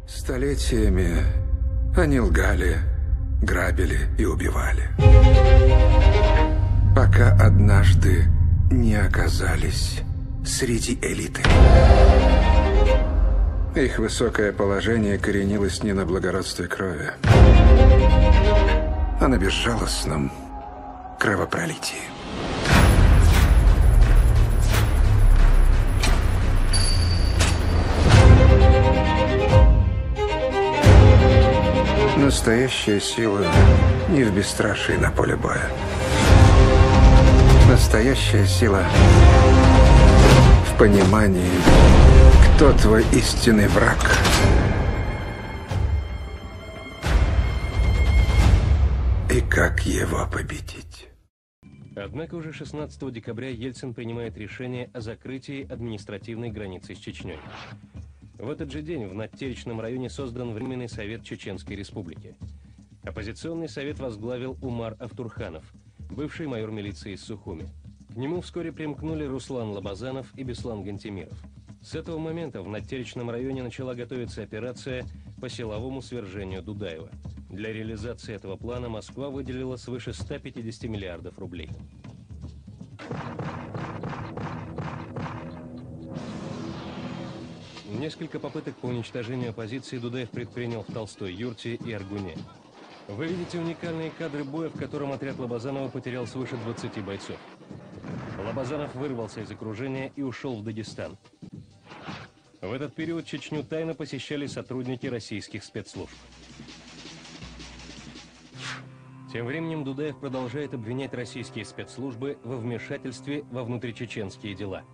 Столетиями они лгали, грабили и убивали. Пока однажды не оказались среди элиты. Их высокое положение коренилось не на благородстве крови, а на безжалостном кровопролитии. Настоящая сила не в бесстрашии на поле боя. Настоящая сила в понимании, кто твой истинный враг. И как его победить. Однако уже 16 декабря Ельцин принимает решение о закрытии административной границы с Чечней. В этот же день в Надтеречном районе создан Временный совет Чеченской Республики. Оппозиционный совет возглавил Умар Автурханов, бывший майор милиции из Сухуми. К нему вскоре примкнули Руслан Лобазанов и Беслан Гантемиров. С этого момента в Надтеречном районе начала готовиться операция по силовому свержению Дудаева. Для реализации этого плана Москва выделила свыше 150 миллиардов рублей. Несколько попыток по уничтожению оппозиции Дудаев предпринял в Толстой юрте и Аргуне. Вы видите уникальные кадры боя, в котором отряд Лобазанова потерял свыше 20 бойцов. Лобазанов вырвался из окружения и ушел в Дагестан. В этот период Чечню тайно посещали сотрудники российских спецслужб. Тем временем Дудаев продолжает обвинять российские спецслужбы во вмешательстве во внутричеченские дела.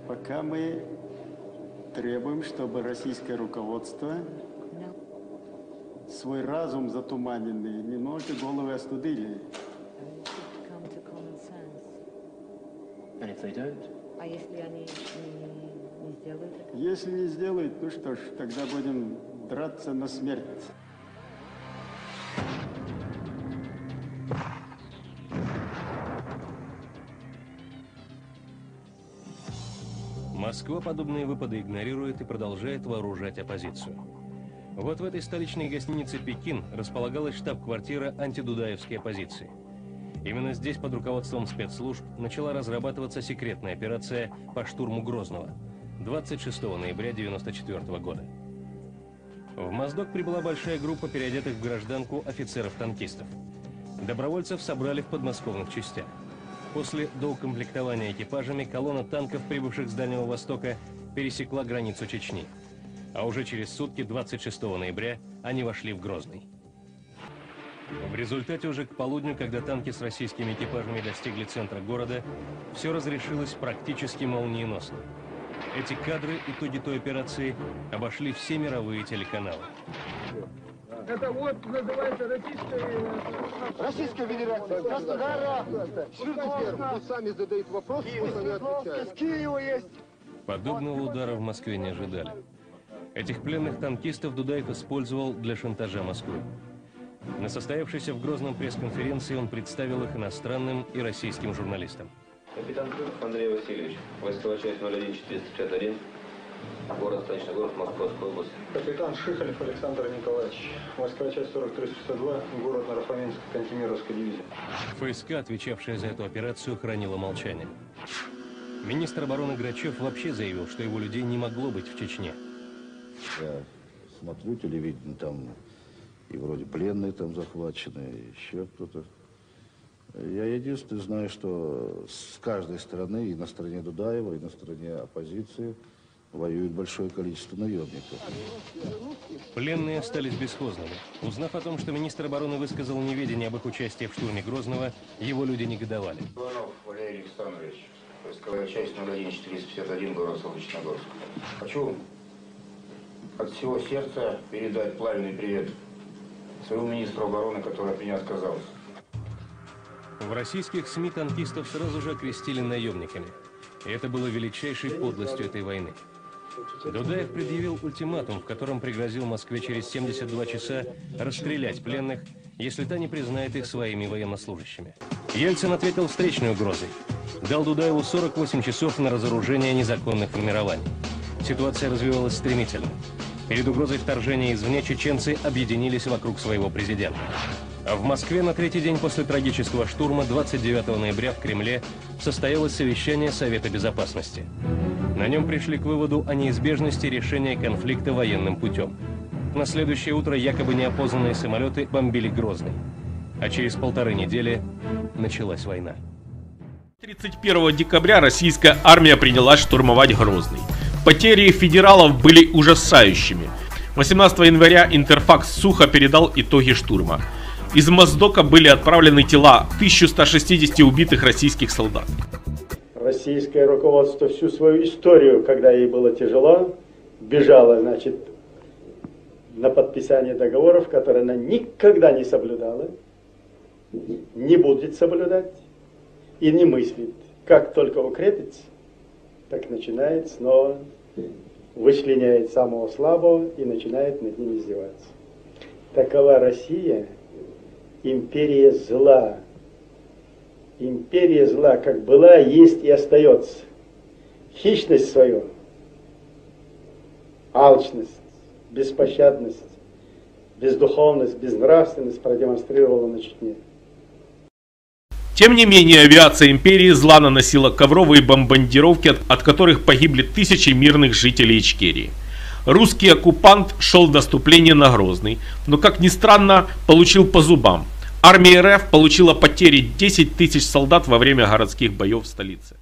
Пока мы требуем, чтобы российское руководство свой разум затуманенный немножко головы остудили. А если они не сделают это? Если не сделают, ну что ж, тогда будем драться на смерть. Москва подобные выпады игнорирует и продолжает вооружать оппозицию. Вот в этой столичной гостинице «Пекин» располагалась штаб-квартира антидудаевской оппозиции. Именно здесь под руководством спецслужб начала разрабатываться секретная операция по штурму Грозного 26 ноября 1994 года. В Моздок прибыла большая группа переодетых в гражданку офицеров-танкистов. Добровольцев собрали в подмосковных частях. После доукомплектования экипажами колонна танков, прибывших с Дальнего Востока, пересекла границу Чечни. А уже через сутки, 26 ноября, они вошли в Грозный. В результате уже к полудню, когда танки с российскими экипажами достигли центра города, все разрешилось практически молниеносно. Эти кадры, итоги той операции, обошли все мировые телеканалы. Это вот называется Российская Федерация. Краснодара, Свердловск. Сами задают вопрос, с Киева есть. Подобного удара в Москве не ожидали. Этих пленных танкистов Дудаев использовал для шантажа Москвы. На состоявшейся в Грозном пресс-конференции он представил их иностранным и российским журналистам. Капитан Крюков Андрей Васильевич, войсковая часть 01451, город, столичный город, Московская область. Капитан Шихалев Александр Николаевич, войсковая часть 4362, город Нарафаминск, Кантемировская дивизия. ФСК, отвечавшая за эту операцию, хранила молчание. Министр обороны Грачев вообще заявил, что его людей не могло быть в Чечне. Я смотрю телевидение, там и вроде пленные там захвачены, еще кто-то. Я единственное знаю, что с каждой стороны, и на стороне Дудаева, и на стороне оппозиции, воюет большое количество наемников. Пленные остались бесхозными. Узнав о том, что министр обороны высказал неведение об их участии в штурме Грозного, его люди негодовали. Иванов Валерий Александрович, войсковая часть 01451, город Солнечногорск. Хочу от всего сердца передать пламенный привет своему министру обороны, который от меня отказался. В российских СМИ танкистов сразу же окрестили наемниками. И это было величайшей подлостью этой войны. Дудаев предъявил ультиматум, в котором пригрозил Москве через 72 часа расстрелять пленных, если та не признает их своими военнослужащими. Ельцин ответил встречной угрозой. Дал Дудаеву 48 часов на разоружение незаконных формирований. Ситуация развивалась стремительно. Перед угрозой вторжения извне чеченцы объединились вокруг своего президента. А в Москве на третий день после трагического штурма 29 ноября в Кремле состоялось совещание Совета Безопасности. На нем пришли к выводу о неизбежности решения конфликта военным путем. На следующее утро якобы неопознанные самолеты бомбили Грозный. А через 1,5 недели началась война. 31 декабря российская армия принялась штурмовать Грозный. Потери федералов были ужасающими. 18 января Интерфакс сухо передал итоги штурма. Из Моздока были отправлены тела 1160 убитых российских солдат. Российское руководство всю свою историю, когда ей было тяжело, бежало, значит, на подписание договоров, которые она никогда не соблюдала, не будет соблюдать и не мыслит. Как только укрепится, так начинает снова вычленяет самого слабого и начинает над ним издеваться. Такова Россия, империя зла. Империя зла, как была, есть и остается. Хищность свою, алчность, беспощадность, бездуховность, безнравственность продемонстрировала на Чечне. Тем не менее, авиация империи зла наносила ковровые бомбардировки, от которых погибли тысячи мирных жителей Ичкерии. Русский оккупант шел в наступление на Грозный, но, как ни странно, получил по зубам. Армия РФ получила потери 10 тысяч солдат во время городских боев в столице.